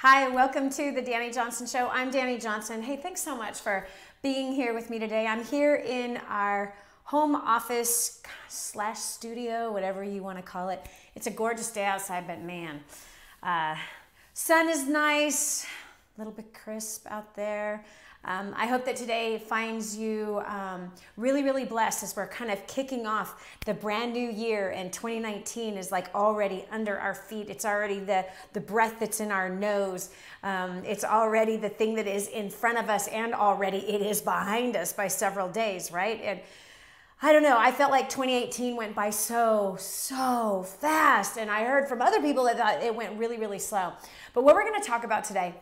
Hi, welcome to the Danny Johnson Show. I'm Danny Johnson. Hey, thanks so much for being here with me today. I'm here in our home office slash studio, whatever you want to call it. It's a gorgeous day outside, but man, sun is nice, a little bit crisp out there. I hope that today finds you really, really blessed as we're kind of kicking off the brand new year, and 2019 is like already under our feet. It's already the breath that's in our nose. It's already the thing that is in front of us, and already it is behind us by several days, right? And I don't know, I felt like 2018 went by so fast, and I heard from other people that thought it went really, really slow. But what we're going to talk about today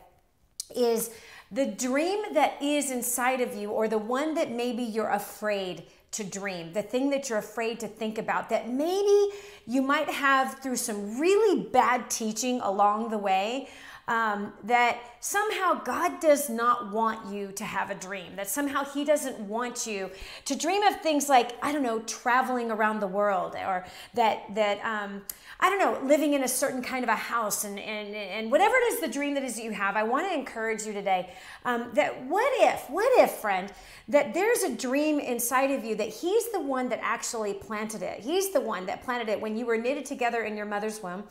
is the dream that is inside of you, or the one that maybe you're afraid to dream, the thing that you're afraid to think about, that maybe you might have through some really bad teaching along the way, that somehow God does not want you to have a dream, that somehow He doesn't want you to dream of things like, I don't know, traveling around the world, or I don't know, living in a certain kind of a house, and whatever it is, the dream that is that you have. I want to encourage you today that what if, friend, that there's a dream inside of you that He's the one that actually planted it. He's the one that planted it when you were knitted together in your mother's womb.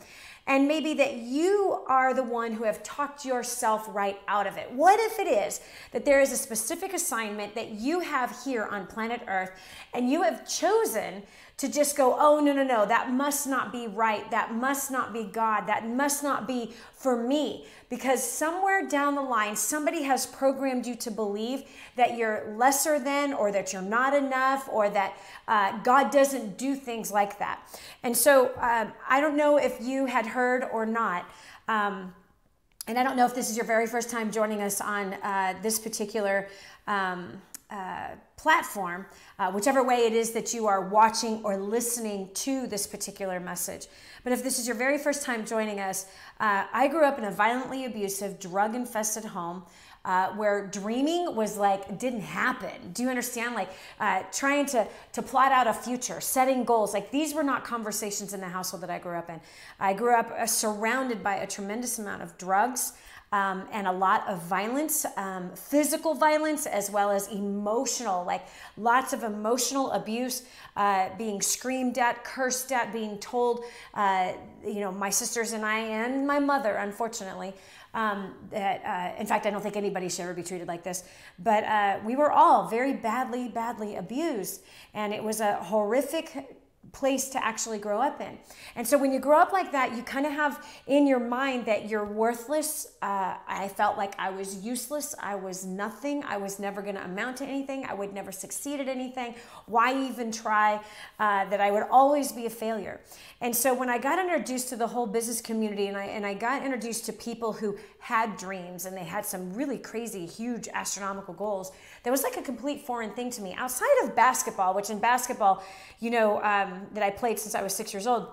And maybe that you are the one who have talked yourself right out of it. What if it is that there is a specific assignment that you have here on planet Earth, and you have chosen to just go, oh, no, that must not be right. That must not be God. That must not be for me. Because somewhere down the line, somebody has programmed you to believe that you're lesser than, or that you're not enough, or that God doesn't do things like that. And so I don't know if you had heard or not, and I don't know if this is your very first time joining us on this particular platform, whichever way it is that you are watching or listening to this particular message. But if this is your very first time joining us, I grew up in a violently abusive, drug-infested home where dreaming was like, didn't happen. Do you understand? Like trying to plot out a future, setting goals. Like these were not conversations in the household that I grew up in. I grew up surrounded by a tremendous amount of drugs, and a lot of violence, physical violence, as well as emotional, like lots of emotional abuse, being screamed at, cursed at, being told, my sisters and I, and my mother, unfortunately, that, in fact, I don't think anybody should ever be treated like this, but we were all very badly abused, and it was a horrific place to actually grow up in. And so when you grow up like that, you kind of have in your mind that you're worthless. I felt like I was useless. I was nothing. I was never going to amount to anything. I would never succeed at anything. Why even try? That I would always be a failure. And so when I got introduced to the whole business community, and I got introduced to people who had dreams, and they had some really crazy, huge, astronomical goals, there was like a complete foreign thing to me. Outside of basketball, which in basketball, that I played since I was 6 years old,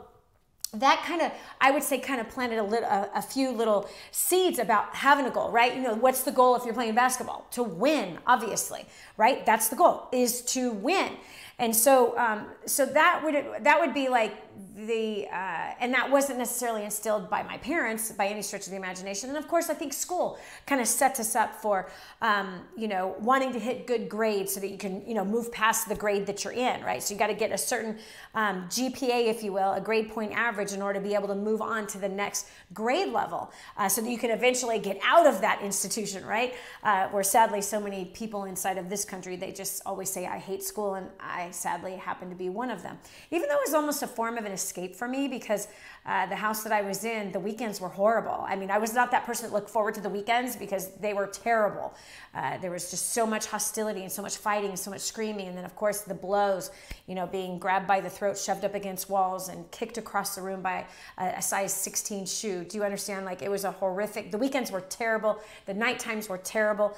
that kind of, I would say, kind of planted a few little seeds about having a goal, right? What's the goal if you're playing basketball? To win, obviously, right? That's the goal, is to win. And so that would be like and that wasn't necessarily instilled by my parents by any stretch of the imagination. And of course, I think school kind of sets us up for, wanting to hit good grades so that you can, move past the grade that you're in, right? So you got to get a certain GPA, if you will, a grade point average, in order to be able to move on to the next grade level, so that you can eventually get out of that institution, right? Where sadly, so many people inside of this country, they just always say, I hate school, and I sadly happen to be one of them. Even though it was almost a form of an escape for me, because the house that I was in, the weekends were horrible. I mean, I was not that person that looked forward to the weekends, because they were terrible. There was just so much hostility and so much fighting and so much screaming. And then, of course, the blows, being grabbed by the throat, shoved up against walls, and kicked across the room by a size 16 shoe. Do you understand? Like, it was a horrific, the weekends were terrible. The night times were terrible.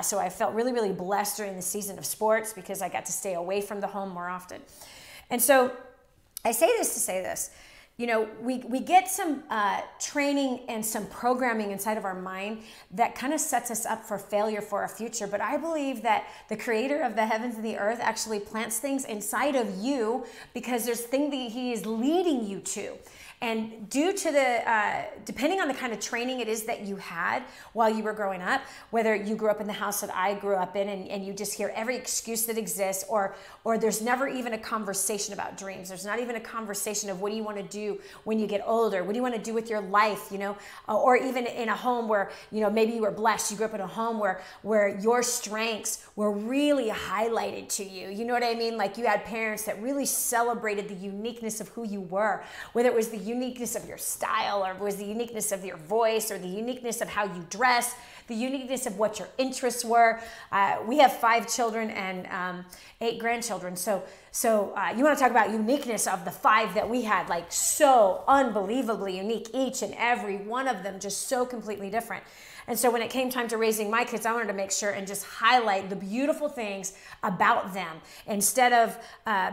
So I felt really, really blessed during the season of sports, because I got to stay away from the home more often. And so I say this to say this. We get some training and some programming inside of our mind that kind of sets us up for failure for our future. But I believe that the creator of the heavens and the earth actually plants things inside of you, because there's things that He is leading you to. And due to the, depending on the kind of training it is that you had while you were growing up, whether you grew up in the house that I grew up in and you just hear every excuse that exists, or there's never even a conversation about dreams. There's not even a conversation of what do you want to do when you get older? What do you want to do with your life? You know, or even in a home where, you know, maybe you were blessed. You grew up in a home where your strengths were really highlighted to you. You know what I mean? Like you had parents that really celebrated the uniqueness of who you were, whether it was the uniqueness of your style, or it was the uniqueness of your voice, or the uniqueness of how you dress, the uniqueness of what your interests were. We have 5 children and 8 grandchildren. So you want to talk about uniqueness of the 5 that we had, like so unbelievably unique, each and every one of them just so completely different. And so when it came time to raising my kids, I wanted to make sure and just highlight the beautiful things about them. Instead of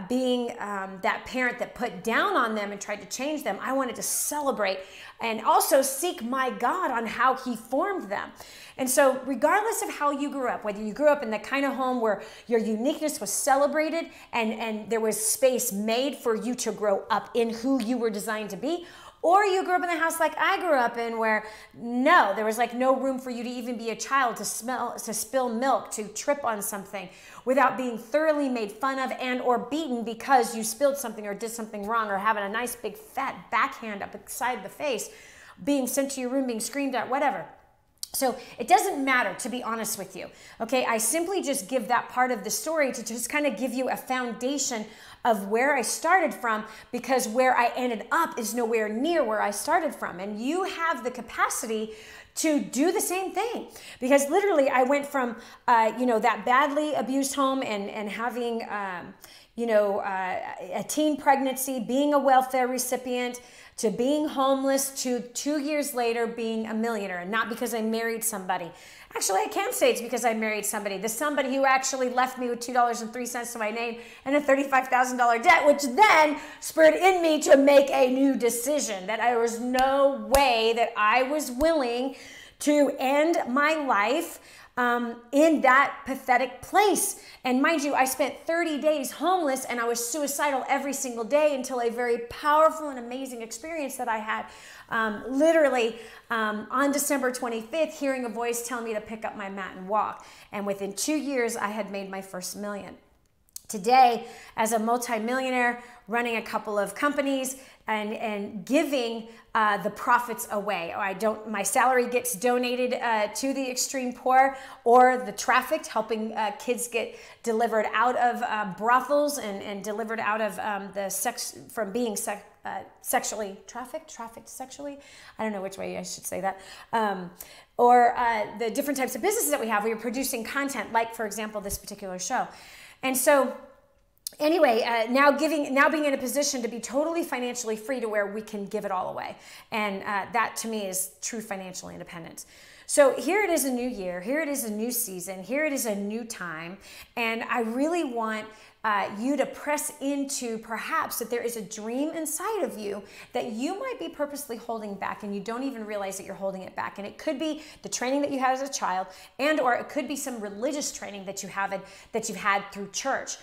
being that parent that put down on them and tried to change them, I wanted to celebrate and also seek my God on how he formed them. And so regardless of how you grew up, whether you grew up in the kind of home where your uniqueness was celebrated and there was space made for you to grow up in who you were designed to be, or you grew up in the house like I grew up in where no, there was like no room for you to even be a child, to spill milk, to trip on something without being thoroughly made fun of and or beaten because you spilled something or did something wrong, or having a nice big fat backhand up inside the face, being sent to your room, being screamed at, whatever. So it doesn't matter, to be honest with you. Okay, I simply just give that part of the story to just kind of give you a foundation of where I started from, because where I ended up is nowhere near where I started from. And you have the capacity to do the same thing, because literally I went from, that badly abused home and having, a teen pregnancy, being a welfare recipient, to being homeless, to 2 years later being a millionaire. And not because I married somebody. Actually, I can say it's because I married somebody. The somebody who actually left me with $2.03 to my name and a $35,000 debt, which then spurred in me to make a new decision that there was no way that I was willing to end my life in that pathetic place. And mind you, I spent 30 days homeless and I was suicidal every single day until a very powerful and amazing experience that I had literally on December 25th, hearing a voice tell me to pick up my mat and walk. And within 2 years, I had made my first million. Today, as a multimillionaire, running a couple of companies and giving the profits away. My salary gets donated to the extreme poor, or the trafficked, helping kids get delivered out of brothels and delivered out of the sex, from being sexually trafficked sexually. I don't know which way I should say that. Or the different types of businesses that we have. We are producing content, like, for example, this particular show. And so anyway, now being in a position to be totally financially free to where we can give it all away. And that to me is true financial independence. So here it is, a new year. Here it is, a new season. Here it is, a new time. And I really want you to press into perhaps that there is a dream inside of you that you might be purposely holding back, and you don't even realize that you're holding it back. And it could be the training that you had as a child, and or it could be some religious training that you've had through church,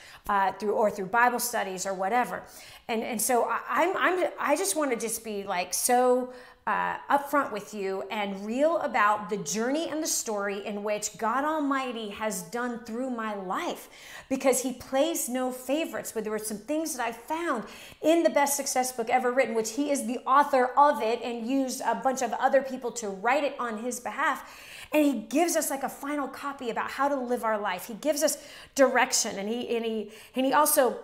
through Bible studies or whatever. And so I just want to just be like so upfront with you and real about the journey and the story in which God Almighty has done through my life, because he plays no favorites. But there were some things that I found in the best success book ever written, which he is the author of it and used a bunch of other people to write it on his behalf. And he gives us like a final copy about how to live our life. He gives us direction, and he also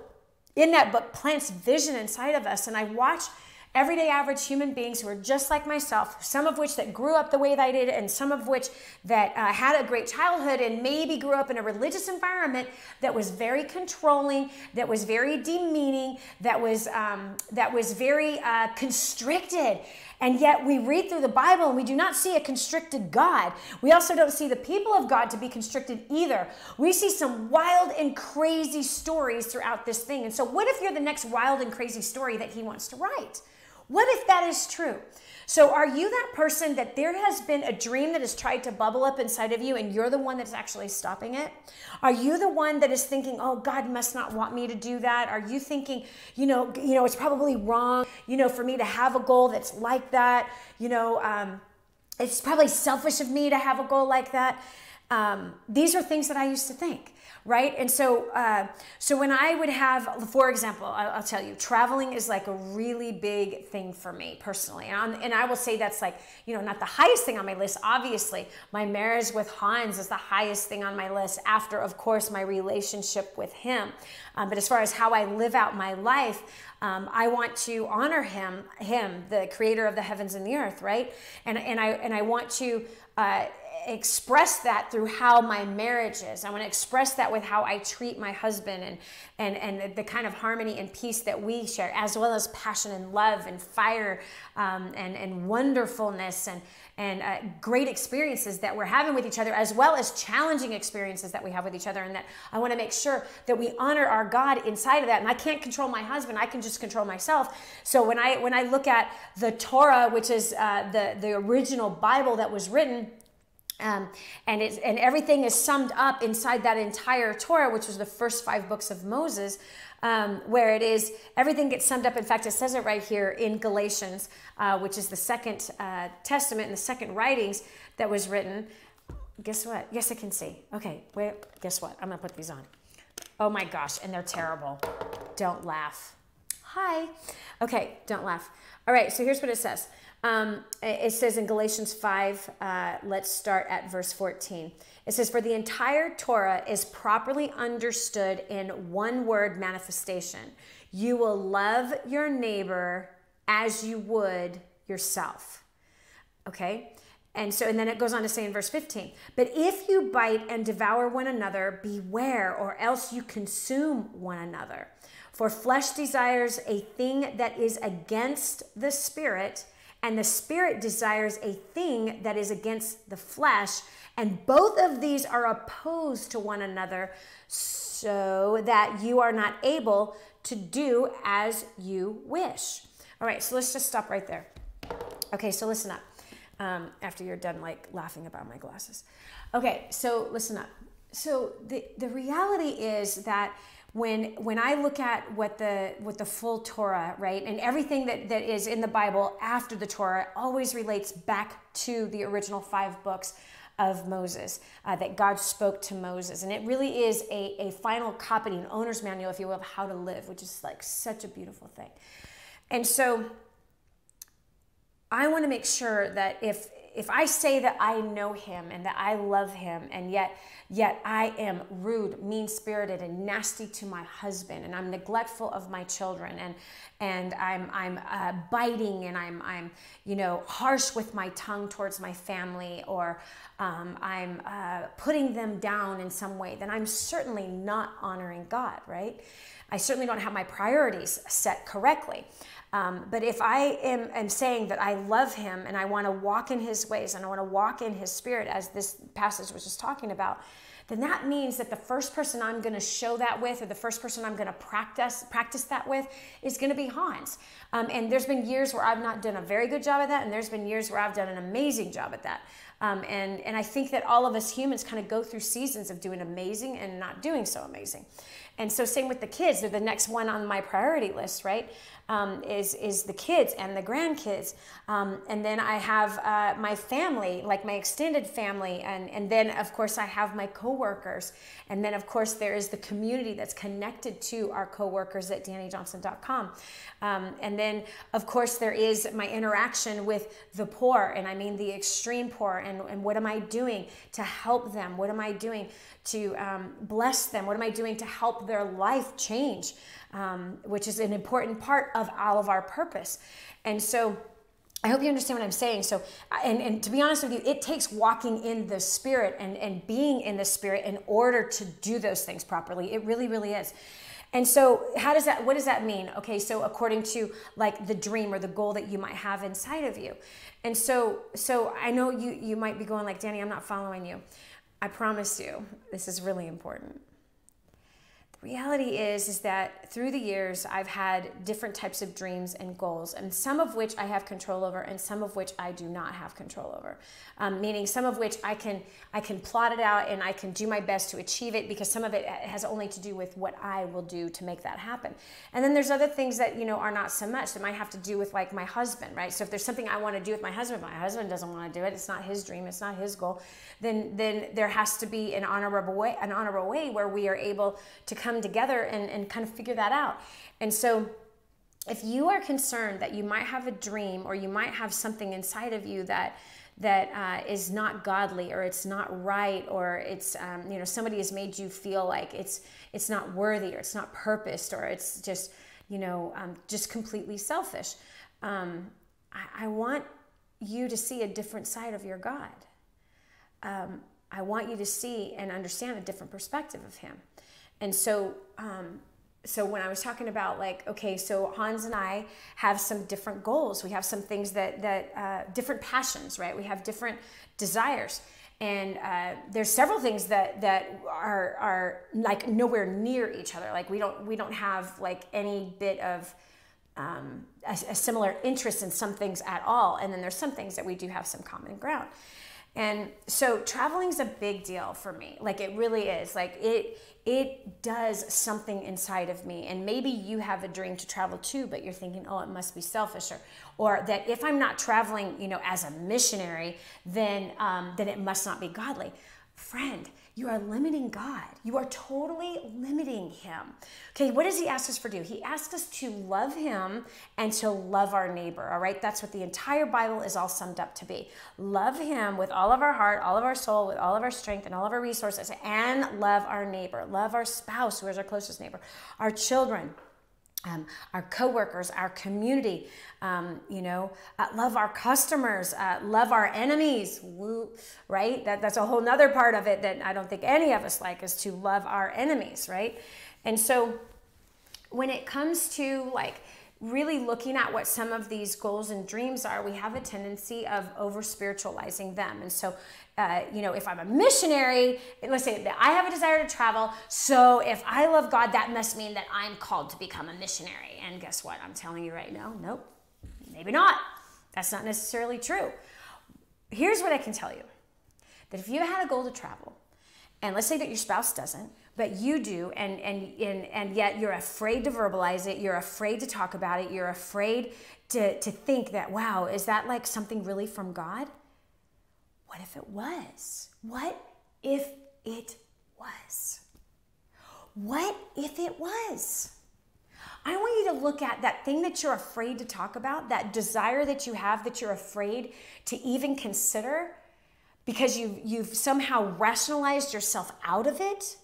in that book plants vision inside of us. And I watch everyday average human beings who are just like myself, some of which that grew up the way that I did, and some of which that had a great childhood and maybe grew up in a religious environment that was very controlling, that was very demeaning, that was very constricted. And yet we read through the Bible and we do not see a constricted God. We also don't see the people of God to be constricted either. We see some wild and crazy stories throughout this thing. And so what if you're the next wild and crazy story that he wants to write? What if that is true? So are you that person that there has been a dream that has tried to bubble up inside of you and you're the one that's actually stopping it? Are you the one that is thinking, oh, God must not want me to do that? Are you thinking, it's probably wrong, for me to have a goal that's like that? It's probably selfish of me to have a goal like that. These are things that I used to think. Right? And so when I would have, for example, I'll tell you, traveling is like a really big thing for me personally. And I will say that's like, not the highest thing on my list. Obviously, my marriage with Hans is the highest thing on my list after, of course, my relationship with him. But as far as how I live out my life, I want to honor him, the creator of the heavens and the earth, right? And I want to express that through how my marriage is. I want to express that with how I treat my husband and the kind of harmony and peace that we share, as well as passion and love and fire and wonderfulness and great experiences that we're having with each other, as well as challenging experiences that we have with each other. And that I want to make sure that we honor our God inside of that. And I can't control my husband. I can just control myself. So when I look at the Torah, which is the original Bible that was written, and everything is summed up inside that entire Torah, which was the first 5 books of Moses, where it is, everything gets summed up. In fact, it says it right here in Galatians, which is the second testament and the second writings that was written. Guess what? Yes, I can see. Okay, wait, guess what? I'm going to put these on. Oh my gosh, and they're terrible. Don't laugh. Hi. Okay, don't laugh. All right, so here's what it says. It says in Galatians 5, let's start at verse 14. It says, for the entire Torah is properly understood in one word manifestation. You will love your neighbor as you would yourself. Okay? And then it goes on to say in verse 15, but if you bite and devour one another, beware, or else you consume one another. For flesh desires a thing that is against the spirit, and the spirit desires a thing that is against the flesh, and both of these are opposed to one another, so that you are not able to do as you wish. All right, so let's just stop right there. Okay, so listen up. After you're done like laughing about my glasses. Okay, so listen up. So the reality is that when I look at what the full Torah, right, and everything that is in the Bible after the Torah always relates back to the original 5 books of Moses that God spoke to Moses. And it really is a final copy, an owner's manual, if you will, of how to live, which is like such a beautiful thing. And so I want to make sure that if I say that I know him and that I love him, and yet I am rude, mean-spirited, and nasty to my husband, and I'm neglectful of my children, and I'm biting, and I'm harsh with my tongue towards my family, or I'm putting them down in some way, then I'm certainly not honoring God, right? I certainly don't have my priorities set correctly. But if I am saying that I love him and I want to walk in his ways and I want to walk in his spirit, as this passage was just talking about, then that means that the first person I'm going to show that with, or the first person I'm going to practice that with, is going to be Hans. And there's been years where I've not done a very good job at that, and there's been years where I've done an amazing job at that. And I think that all of us humans kind of go through seasons of doing amazing and not doing so amazing. And so same with the kids. They're the next one on my priority list, right? Is the kids and the grandkids. And then I have my family, like my extended family. And then, of course, I have my coworkers. And then, of course, there is the community that's connected to our coworkers at DannyJohnson.com. And then, of course, there is my interaction with the poor, and I mean the extreme poor. And what am I doing to help them? What am I doing to bless them? What am I doing to help their life change? Which is an important part of all of our purpose. And so I hope you understand what I'm saying. So, and to be honest with you, it takes walking in the Spirit and being in the Spirit in order to do those things properly. It really, really is. And so what does that mean? Okay, so according to like the dream or the goal that you might have inside of you. And so I know you might be going like, Danny, I'm not following you. I promise you, this is really important. Reality is that through the years, I've had different types of dreams and goals, and some of which I have control over, and some of which I do not have control over. Meaning some of which I can plot it out and I can do my best to achieve it, because some of it has only to do with what I will do to make that happen. And then there's other things that, are not so much, that might have to do with like my husband, right? So if there's something I want to do with my husband doesn't want to do it, it's not his dream, it's not his goal, then there has to be an honorable way where we are able to come together and kind of figure that out. And so if you are concerned that you might have a dream, or you might have something inside of you that is not godly, or it's not right, or it's somebody has made you feel like it's not worthy, or it's not purposed, or it's just just completely selfish, I want you to see a different side of your God. I want you to see and understand a different perspective of him. And so when I was talking about like, okay, so Hans and I have some different goals. We have some things that different passions, right? We have different desires. And there's several things that are like nowhere near each other. Like we don't have like any bit of a similar interest in some things at all. And then there's some things that we do have some common ground. And so traveling's a big deal for me. Like it really is. Like it does something inside of me. And maybe you have a dream to travel too, but you're thinking, oh, it must be selfish, or that if I'm not traveling, as a missionary, then it must not be godly. Friend, you are limiting God. You are totally limiting him. Okay, what does he ask us to do? He asks us to love him and to love our neighbor, all right? That's what the entire Bible is all summed up to be. Love him with all of our heart, all of our soul, with all of our strength and all of our resources, and love our neighbor. Love our spouse, who is our closest neighbor, our children, our coworkers, our community, love our customers, love our enemies, right? That's a whole nother part of it that I don't think any of us like, is to love our enemies, right? And so when it comes to like really looking at what some of these goals and dreams are, we have a tendency of over spiritualizing them. And so if I'm a missionary, let's say that I have a desire to travel, so if I love God, that must mean that I'm called to become a missionary. And guess what? I'm telling you right now, nope, maybe not. That's not necessarily true. Here's what I can tell you. That if you had a goal to travel, and let's say that your spouse doesn't, but you do, and yet you're afraid to verbalize it, you're afraid to talk about it, you're afraid to think that, wow, is that like something really from God? What if it was? What if it was? What if it was? I want you to look at that thing that you're afraid to talk about, that desire that you have that you're afraid to even consider because you've somehow rationalized yourself out of it.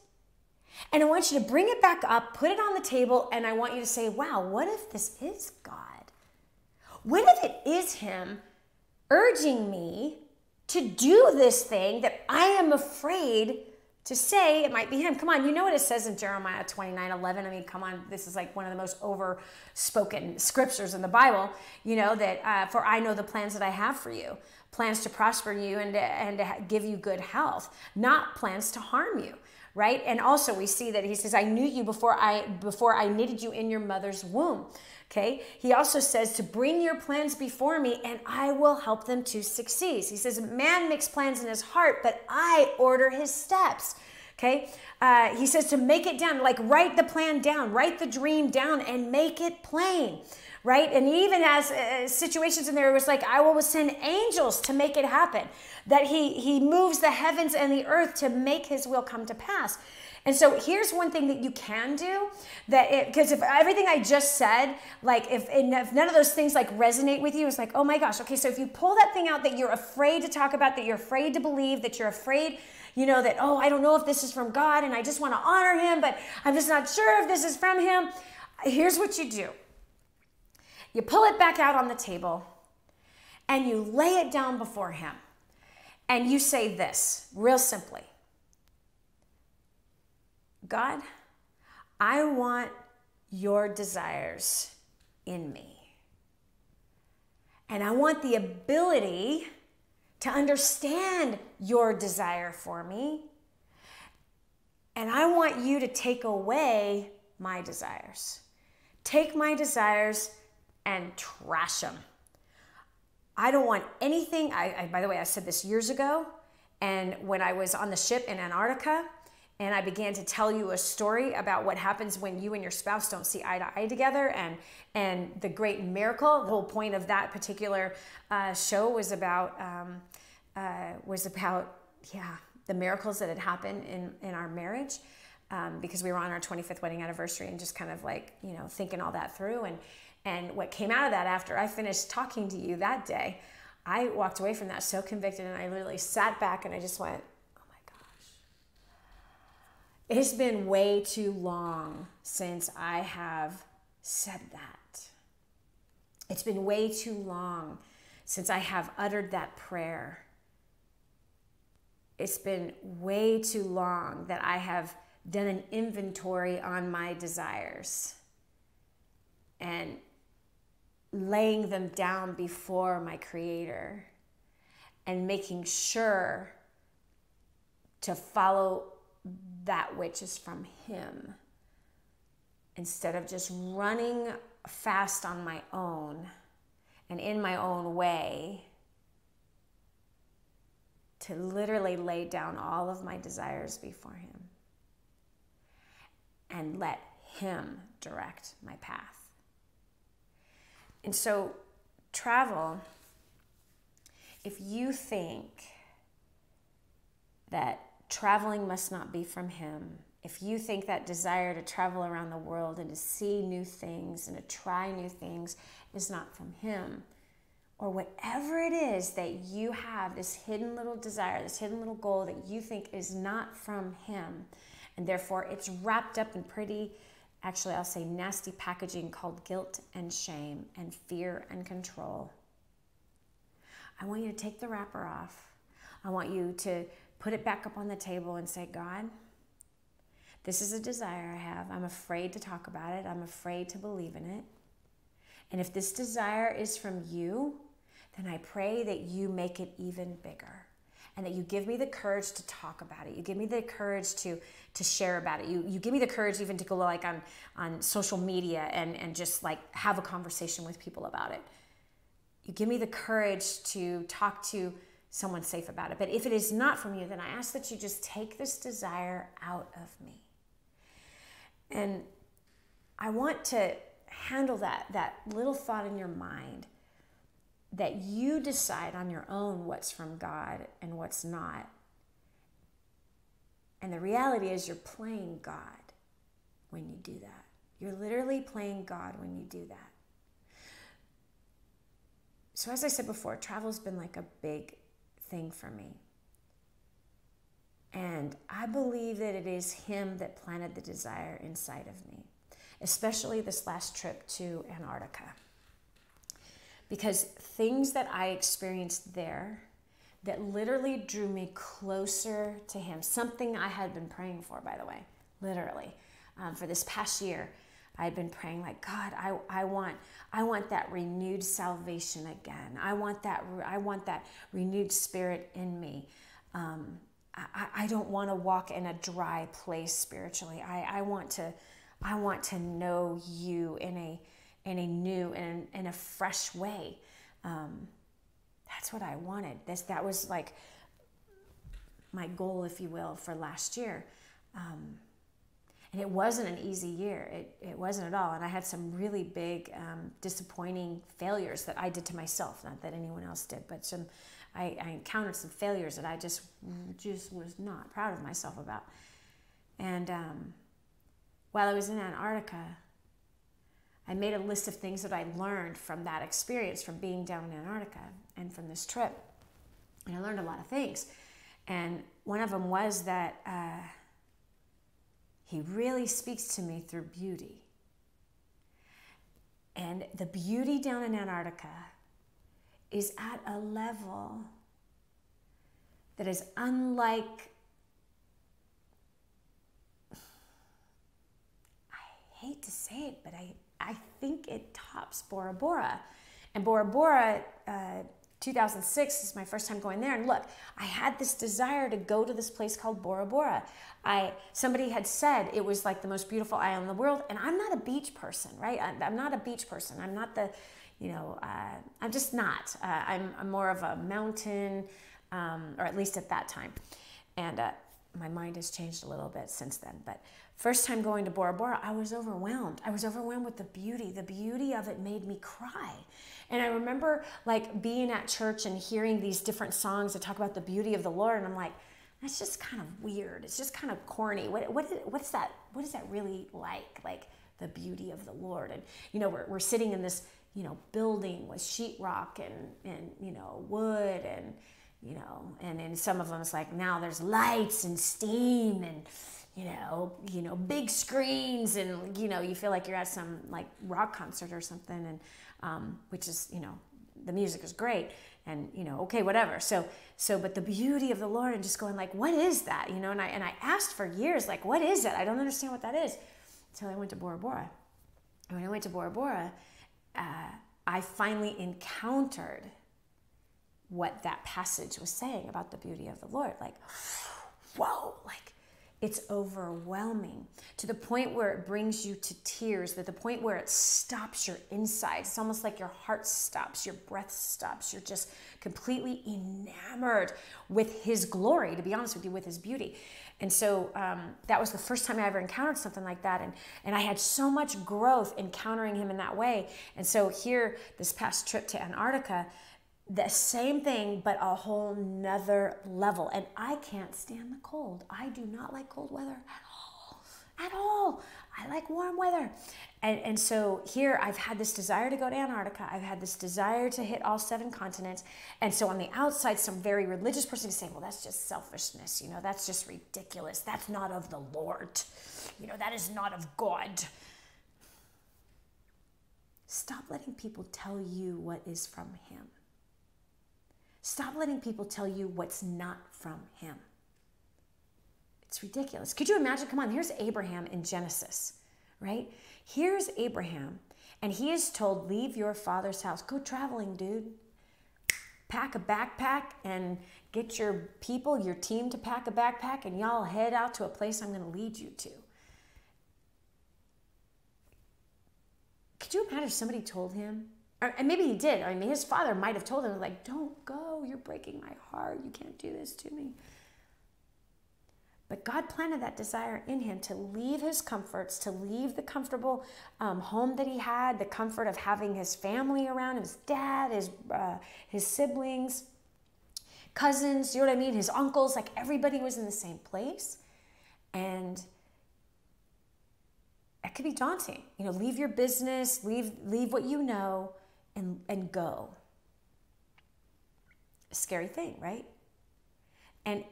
And I want you to bring it back up, put it on the table, and I want you to say, wow, what if this is God? What if it is him urging me to do this thing that I am afraid to say? It might be him. Come on, you know what it says in Jeremiah 29:11. I mean, come on, this is like one of the most overspoken scriptures in the Bible, that for I know the plans that I have for you, plans to prosper you and to give you good health, not plans to harm you. Right? And also we see that he says, I knew you before I knitted you in your mother's womb. Okay. He also says to bring your plans before me and I will help them to succeed. He says, man makes plans in his heart, but I order his steps. Okay. He says to make it down, like write the plan down, write the dream down and make it plain. Right? And he even has situations in there where it was like, I will send angels to make it happen. That he moves the heavens and the earth to make his will come to pass. And so here's one thing that you can do, because if everything I just said, like if none of those things like resonate with you, it's like, oh my gosh, okay, so if you pull that thing out that you're afraid to talk about, that you're afraid to believe, that you're afraid, that, oh, I don't know if this is from God and I just want to honor him, but I'm just not sure if this is from him. Here's what you do. You pull it back out on the table and you lay it down before him. And you say this real simply. God, I want your desires in me. And I want the ability to understand your desire for me. And I want you to take away my desires. Take my desires and trash them. I don't want anything. By the way, I said this years ago. And when I was on the ship in Antarctica, and I began to tell you a story about what happens when you and your spouse don't see eye to eye together, and the great miracle. The whole point of that particular show was about the miracles that had happened in our marriage, because we were on our 25th wedding anniversary, and just kind of like, thinking all that through. And what came out of that after I finished talking to you that day, I walked away from that so convicted, and I literally sat back and I just went, it's been way too long since I have said that. It's been way too long since I have uttered that prayer. It's been way too long that I have done an inventory on my desires and laying them down before my Creator and making sure to follow that which is from Him, instead of just running fast on my own and in my own way, to literally lay down all of my desires before Him and let Him direct my path. And so travel, if you think that traveling must not be from Him, if you think that desire to travel around the world and to see new things and to try new things is not from Him, or whatever it is that you have, this hidden little desire, this hidden little goal that you think is not from Him, and therefore it's wrapped up in pretty, actually I'll say nasty packaging called guilt and shame and fear and control, I want you to take the wrapper off. I want you to put it back up on the table and say, God, this is a desire I have. I'm afraid to talk about it. I'm afraid to believe in it. And if this desire is from You, then I pray that You make it even bigger, and that You give me the courage to talk about it. You give me the courage to share about it. You give me the courage even to go like on social media and just like have a conversation with people about it. You give me the courage to talk to someone safe about it. But if it is not from You, then I ask that You just take this desire out of me. And I want to handle that little thought in your mind, that you decide on your own what's from God and what's not. And the reality is you're playing God when you do that. You're literally playing God when you do that. So as I said before, travel's been like a big thing for me. And I believe that it is Him that planted the desire inside of me, especially this last trip to Antarctica. Because things that I experienced there that literally drew me closer to Him, something I had been praying for, by the way, literally, for this past year, I had been praying like, God, I want that renewed salvation again. I want that renewed spirit in me. I don't want to walk in a dry place spiritually. I want to know You in a new and in a fresh way. That's what I wanted. That was like my goal, if you will, for last year. And it wasn't an easy year. It wasn't at all. And I had some really big, disappointing failures that I did to myself. Not that anyone else did, but I encountered some failures that I just was not proud of myself about. And while I was in Antarctica, I made a list of things that I learned from that experience, from being down in Antarctica and from this trip. And I learned a lot of things. And one of them was that He really speaks to me through beauty. And the beauty down in Antarctica is at a level that is unlike, I hate to say it, but I think it tops Bora Bora. And Bora Bora 2006 is my first time going there. And look, I had this desire to go to this place called Bora Bora. Somebody had said it was like the most beautiful island in the world. And I'm not a beach person, right? I'm not a beach person. I'm not the, I'm just not. I'm more of a mountain, or at least at that time. And my mind has changed a little bit since then. But first time going to Bora Bora, I was overwhelmed. I was overwhelmed with the beauty. The beauty of it made me cry. And I remember like being at church and hearing these different songs that talk about the beauty of the Lord. And I'm like, that's just kind of weird. It's just kind of corny. What's that? What is that really like? Like the beauty of the Lord. And, we're sitting in this, building with sheetrock and wood and, and in some of them it's like now there's lights and steam and, big screens and, you feel like you're at some like rock concert or something. And, which is, the music is great and, okay, whatever. But the beauty of the Lord and just going like, what is that? And I asked for years, like, what is it? I don't understand what that is until I went to Bora Bora. And when I went to Bora Bora, I finally encountered what that passage was saying about the beauty of the Lord. Like, whoa, like it's overwhelming to the point where it brings you to tears, to the point where it stops your insides. It's almost like your heart stops, your breath stops. You're just completely enamored with his glory, to be honest with you, with his beauty. And so that was the first time I ever encountered something like that. And I had so much growth encountering him in that way. And so here, this past trip to Antarctica, the same thing, but a whole nother level. And I can't stand the cold. I do not like cold weather at all. I like warm weather. And so here I've had this desire to go to Antarctica. I've had this desire to hit all 7 continents. And so on the outside, some very religious person is saying, well, that's just selfishness. That's just ridiculous. That's not of the Lord. That is not of God. Stop letting people tell you what is from him. Stop letting people tell you what's not from him. It's ridiculous. Could you imagine? Come on, here's Abraham in Genesis, right? Here's Abraham, and he is told, leave your father's house. Go traveling, dude. Pack a backpack and get your people, your team to pack a backpack, and y'all head out to a place I'm going to lead you to. Could you imagine if somebody told him? And maybe he did. I mean, his father might have told him, like, don't go. You're breaking my heart. You can't do this to me. But God planted that desire in him to leave his comforts, to leave the comfortable home that he had, the comfort of having his family around, his dad, his siblings, cousins, you know what I mean? His uncles, like everybody was in the same place. And it could be daunting. Leave your business, leave what you know, and go. A scary thing, right? And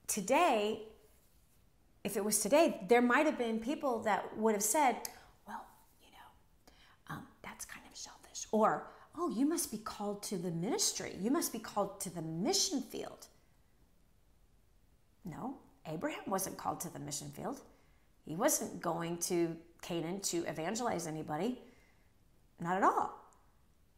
today, if it was today, there might have been people that would have said, well, that's kind of selfish. Or, oh, you must be called to the ministry. You must be called to the mission field. No, Abraham wasn't called to the mission field. He wasn't going to Canaan to evangelize anybody. Not at all.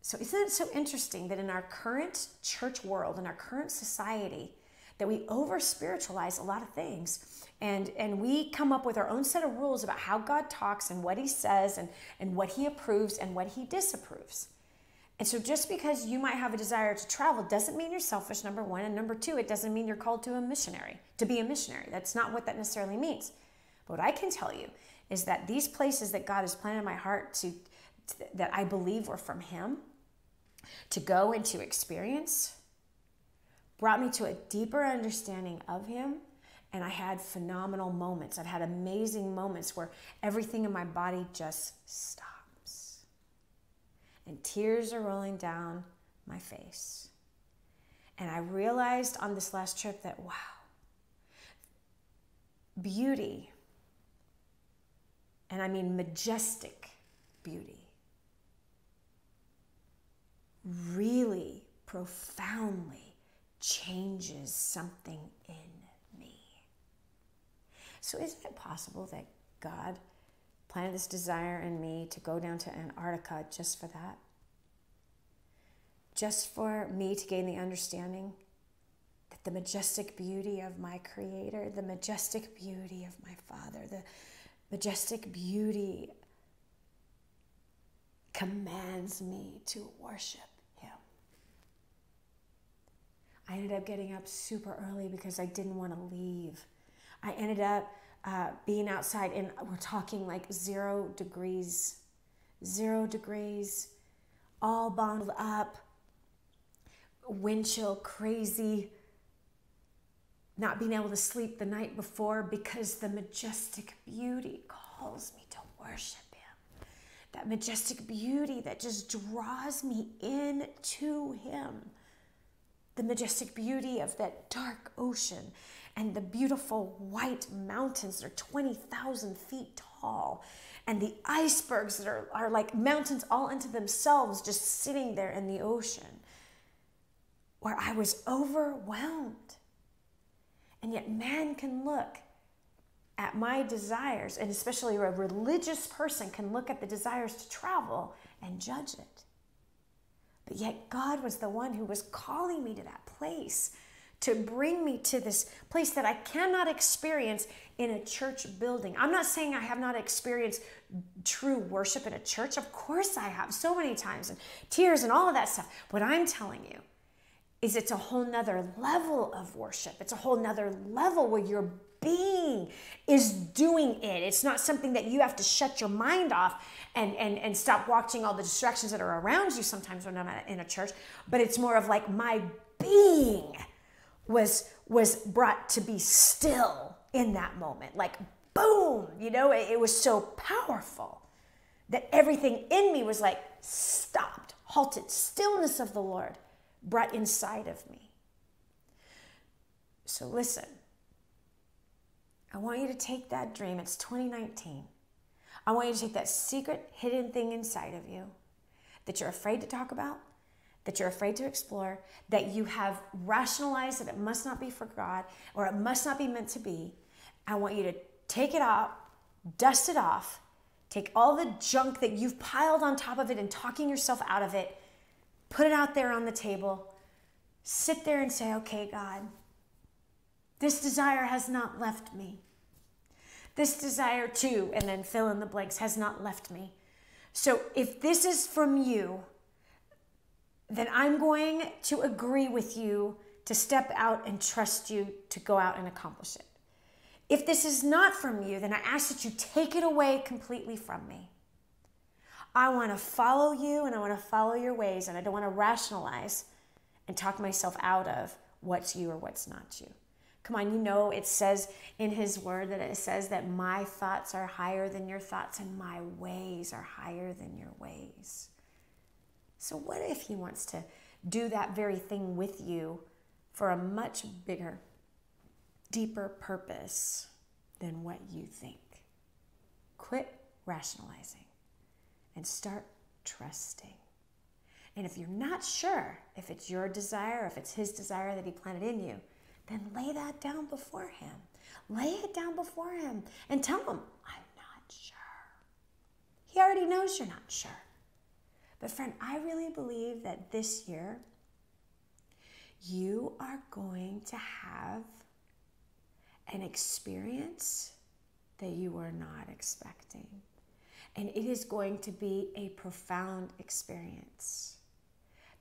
So isn't it so interesting that in our current church world, in our current society, that we over-spiritualize a lot of things and we come up with our own set of rules about how God talks and what he says and what he approves and what he disapproves. And so just because you might have a desire to travel doesn't mean you're selfish, number one. And number two, it doesn't mean you're called to be a missionary. That's not what that necessarily means. But what I can tell you is that these places that God has planted in my heart that I believe were from him, to go and to experience, brought me to a deeper understanding of him. And I had phenomenal moments. I've had amazing moments where everything in my body just stops. And tears are rolling down my face. And I realized on this last trip that, wow, beauty, and I mean majestic beauty, really profoundly changes something in me. So isn't it possible that God planted this desire in me to go down to Antarctica just for that? just for me to gain the understanding that the majestic beauty of my Creator, the majestic beauty of my Father, the majestic beauty commands me to worship Him. I ended up getting up super early because I didn't want to leave. I ended up being outside, and we're talking like 0 degrees, all bundled up, wind chill, crazy, not being able to sleep the night before because the majestic beauty calls me to worship Him. That majestic beauty that just draws me into Him. The majestic beauty of that dark ocean and the beautiful white mountains that are 20,000 feet tall, and the icebergs that are like mountains all unto themselves, just sitting there in the ocean, where I was overwhelmed. And yet man can look at my desires, and especially a religious person can look at the desires to travel and judge it. But yet God was the one who was calling me to that place, to bring me to this place that I cannot experience in a church building. I'm not saying I have not experienced true worship in a church. Of course I have, so many times, and tears and all of that stuff. What I'm telling you is it's a whole nother level of worship. It's a whole nother level where your being is doing it. It's not something that you have to shut your mind off and stop watching all the distractions that are around you sometimes when I'm in a church, but it's more of like my being was brought to be still in that moment. Like, boom, it was so powerful that everything in me was like stopped, halted, stillness of the Lord brought inside of me. So listen, I want you to take that dream. It's 2019. I want you to take that secret hidden thing inside of you that you're afraid to talk about, that you're afraid to explore, that you have rationalized that it must not be for God or it must not be meant to be. I want you to take it out, dust it off, take all the junk that you've piled on top of it and talking yourself out of it, put it out there on the table, sit there and say, okay, God, this desire has not left me. This desire too, and then fill in the blanks, has not left me. So if this is from you, then I'm going to agree with you to step out and trust you to go out and accomplish it. If this is not from you, then I ask that you take it away completely from me. I want to follow you, and I want to follow your ways, and I don't want to rationalize and talk myself out of what's you or what's not you. Come on, it says in His word that it says that my thoughts are higher than your thoughts and my ways are higher than your ways. So what if He wants to do that very thing with you for a much bigger, deeper purpose than what you think? Quit rationalizing and start trusting. And if you're not sure if it's your desire, if it's His desire that He planted in you, then lay that down before Him. Lay it down before Him and tell Him, I'm not sure. He already knows you're not sure. But friend, I really believe that this year you are going to have an experience that you were not expecting. And it is going to be a profound experience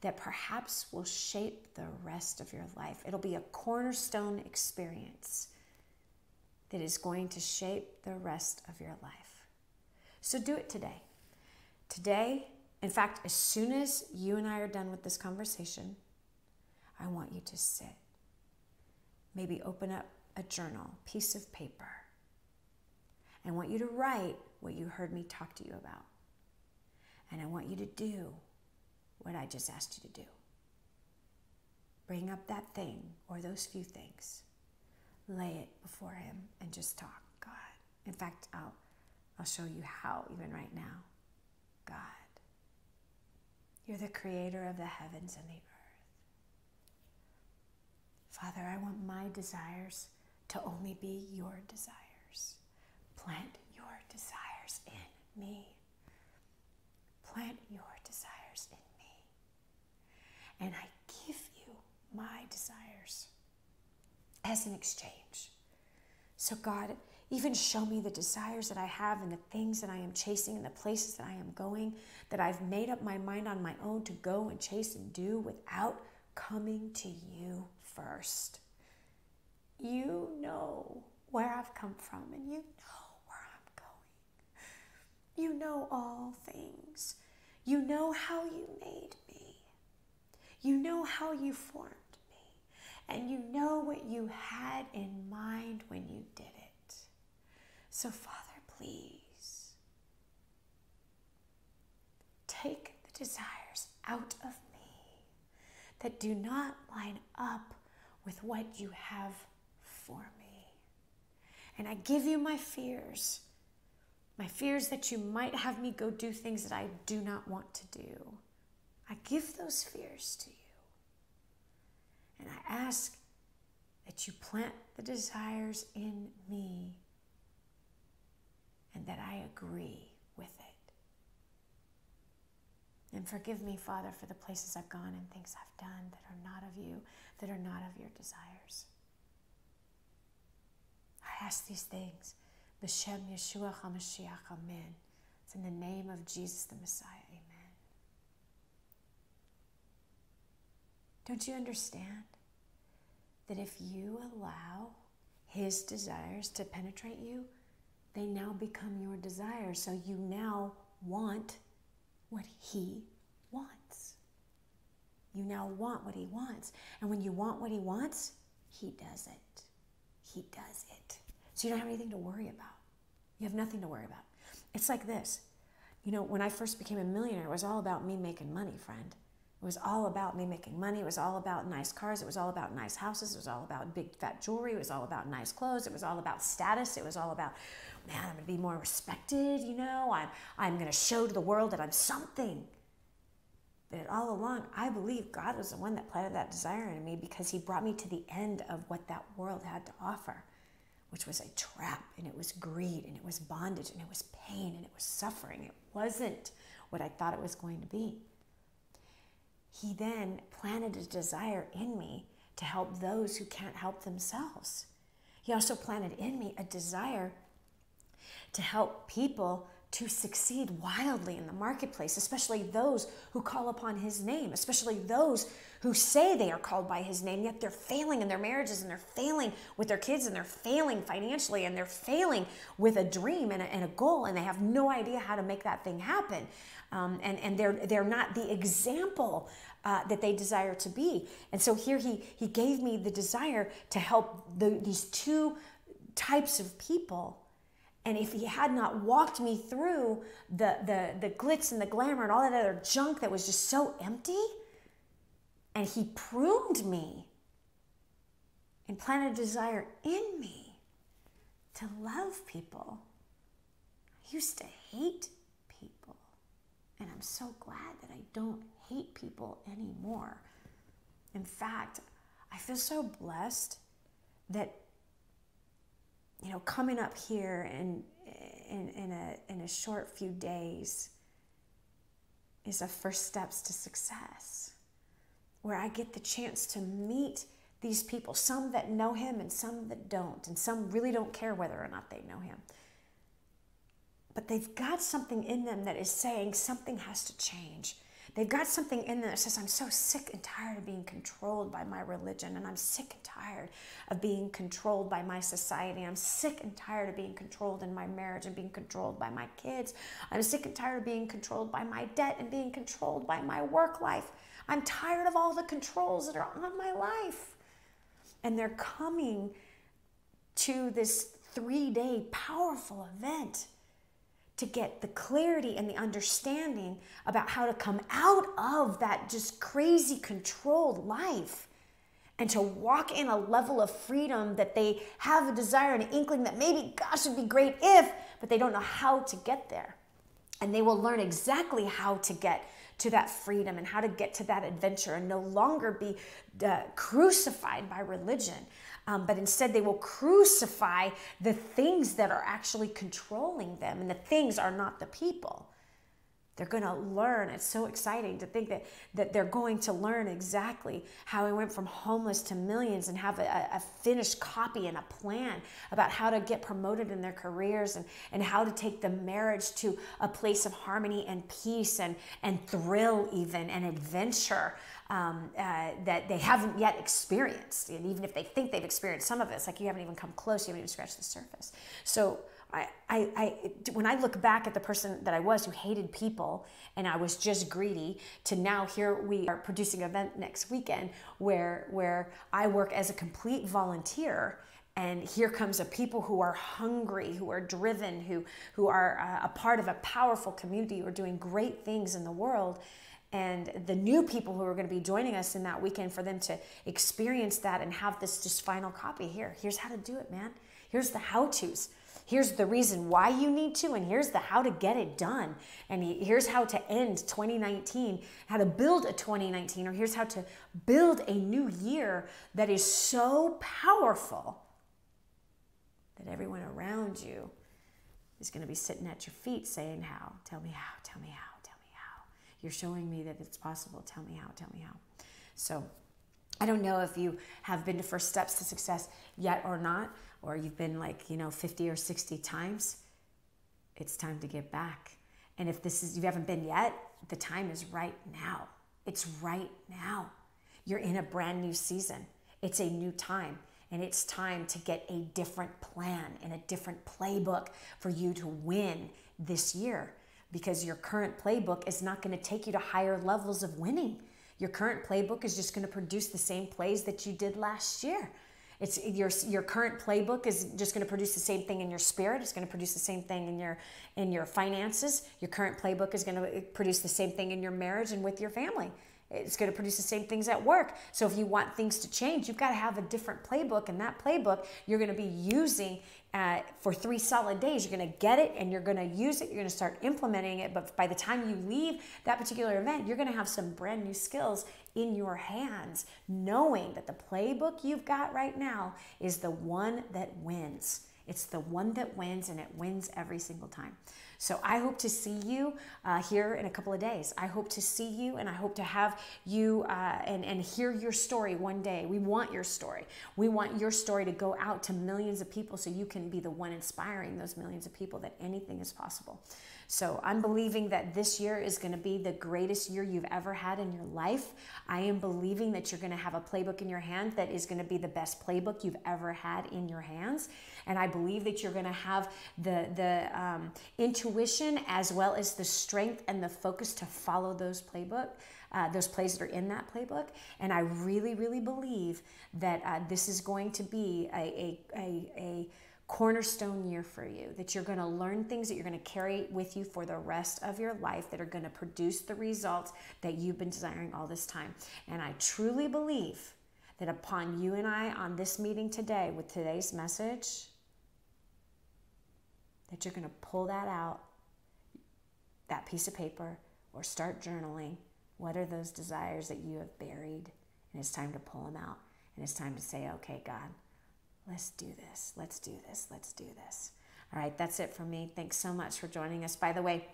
that perhaps will shape the rest of your life. It'll be a cornerstone experience that is going to shape the rest of your life. So do it today. Today, in fact, as soon as you and I are done with this conversation, I want you to sit. Maybe open up a journal, piece of paper. I want you to write what you heard me talk to you about. And I want you to do what I just asked you to do. Bring up that thing or those few things. Lay it before Him and just talk. God. In fact, I'll show you how even right now. God, you're the creator of the heavens and the earth. Father, I want my desires to only be your desires. Plant your desires in me. Plant your desires in me. as an exchange. So God, even show me the desires that I have and the things that I am chasing and the places that I am going, that I've made up my mind on my own to go and chase and do without coming to you first. You know where I've come from, and you know where I'm going. You know all things. You know how you made me. You know how you formed me. And you know what you had in mind when you did it. So, Father, please take the desires out of me that do not line up with what you have for me. And I give you my fears that you might have me go do things that I do not want to do. I give those fears to you. And I ask that you plant the desires in me and that I agree with it. And forgive me, Father, for the places I've gone and things I've done that are not of you, that are not of your desires. I ask these things. B'Shem Yeshua HaMashiach, amen. It's in the name of Jesus the Messiah, amen. Don't you understand that if you allow his desires to penetrate you, they now become your desires. So you now want what he wants. You now want what he wants. And when you want what he wants, he does it. He does it. So you don't have anything to worry about. You have nothing to worry about. It's like this. You know, when I first became a millionaire, it was all about me making money, friend. It was all about me making money. It was all about nice cars. It was all about nice houses. It was all about big fat jewelry. It was all about nice clothes. It was all about status. It was all about, man, I'm going to be more respected, you know. I'm going to show to the world that I'm something. But all along, I believe God was the one that planted that desire in me because he brought me to the end of what that world had to offer, which was a trap, and it was greed, and it was bondage, and it was pain, and it was suffering. It wasn't what I thought it was going to be. He then planted a desire in me to help those who can't help themselves. He also planted in me a desire to help people to succeed wildly in the marketplace, especially those who call upon his name, especially those who say they are called by his name, yet they're failing in their marriages, and they're failing with their kids, and they're failing financially, and they're failing with a dream and a goal, and they have no idea how to make that thing happen. And they're not the example that they desire to be. And so here he gave me the desire to help these two types of people. And if he had not walked me through the glitz and the glamour and all that other junk that was just so empty, and he pruned me and planted a desire in me to love people. I used to hate people, and I'm so glad that I don't hate people anymore. In fact, I feel so blessed that, you know, coming up here in a short few days is the first steps to success, where I get the chance to meet these people, some that know him and some that don't, and some really don't care whether or not they know him. But they've got something in them that is saying something has to change. They've got something in them that says, I'm so sick and tired of being controlled by my religion, and I'm sick and tired of being controlled by my society. I'm sick and tired of being controlled in my marriage and being controlled by my kids. I'm sick and tired of being controlled by my debt and being controlled by my work life. I'm tired of all the controls that are on my life. And they're coming to this 3-day powerful event to get the clarity and the understanding about how to come out of that just crazy controlled life and to walk in a level of freedom that they have a desire and an inkling that maybe, gosh, it'd be great if, but they don't know how to get there. And they will learn exactly how to get to that freedom and how to get to that adventure and no longer be crucified by religion. But instead they will crucify the things that are actually controlling them, and the things are not the people. They're going to learn. It's so exciting to think that they're going to learn exactly how I went from homeless to millions and have a finished copy and a plan about how to get promoted in their careers and how to take the marriage to a place of harmony and peace and thrill even and adventure that they haven't yet experienced. And even if they think they've experienced some of it, it's like you haven't even come close, you haven't even scratched the surface. So when I look back at the person that I was who hated people and I was just greedy, to now here we are producing an event next weekend where I work as a complete volunteer, and here comes a people who are hungry, who are driven, who are a part of a powerful community, who are doing great things in the world. And the new people who are going to be joining us in that weekend, for them to experience that and have this just final copy here. Here's how to do it, man. Here's the how-tos. Here's the reason why you need to, and here's the how to get it done. And here's how to end 2019, how to build a 2019, or here's how to build a new year that is so powerful that everyone around you is going to be sitting at your feet saying, how? Tell me how, tell me how, tell me how. You're showing me that it's possible. Tell me how, tell me how. So I don't know if you have been to First Steps to Success yet or not, or you've been 50 or 60 times. It's time to get back. And if you haven't been yet, the time is right now. It's right now. You're in a brand new season. It's a new time. And it's time to get a different plan and a different playbook for you to win this year. Because your current playbook is not going to take you to higher levels of winning. Your current playbook is just going to produce the same plays that you did last year. It's your current playbook is just going to produce the same thing in your spirit. It's going to produce the same thing in your finances. Your current playbook is going to produce the same thing in your marriage and with your family. It's going to produce the same things at work. So if you want things to change, you've got to have a different playbook. And that playbook you're going to be using for 3 solid days. You're going to get it and you're going to use it. You're going to start implementing it. But by the time you leave that particular event, you're going to have some brand new skills in your hands, knowing that the playbook you've got right now is the one that wins. It's the one that wins, and it wins every single time. So I hope to see you here in a couple of days. I hope to see you, and I hope to have you and hear your story one day. We want your story. We want your story to go out to millions of people so you can be the one inspiring those millions of people that anything is possible. So I'm believing that this year is going to be the greatest year you've ever had in your life. I am believing that you're going to have a playbook in your hand that is going to be the best playbook you've ever had in your hands. And I believe that you're going to have the intuition as well as the strength and the focus to follow those plays that are in that playbook. And I really, really believe that this is going to be a cornerstone year for you, that you're going to learn things that you're going to carry with you for the rest of your life that are going to produce the results that you've been desiring all this time. And I truly believe that upon you and I on this meeting today with today's message, that you're going to pull that out, that piece of paper, or start journaling. What are those desires that you have buried? And it's time to pull them out. And it's time to say, okay, God, let's do this. Let's do this. Let's do this. All right, that's it for me. Thanks so much for joining us. By the way,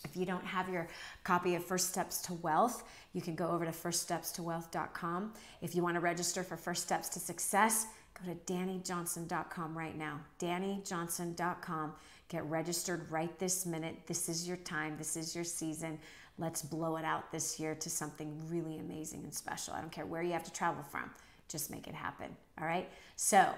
if you don't have your copy of First Steps to Wealth, you can go over to firststepstowealth.com. If you want to register for First Steps to Success, go to DannyJohnson.com right now. DannyJohnson.com. Get registered right this minute. This is your time. This is your season. Let's blow it out this year to something really amazing and special. I don't care where you have to travel from. Just make it happen. All right? So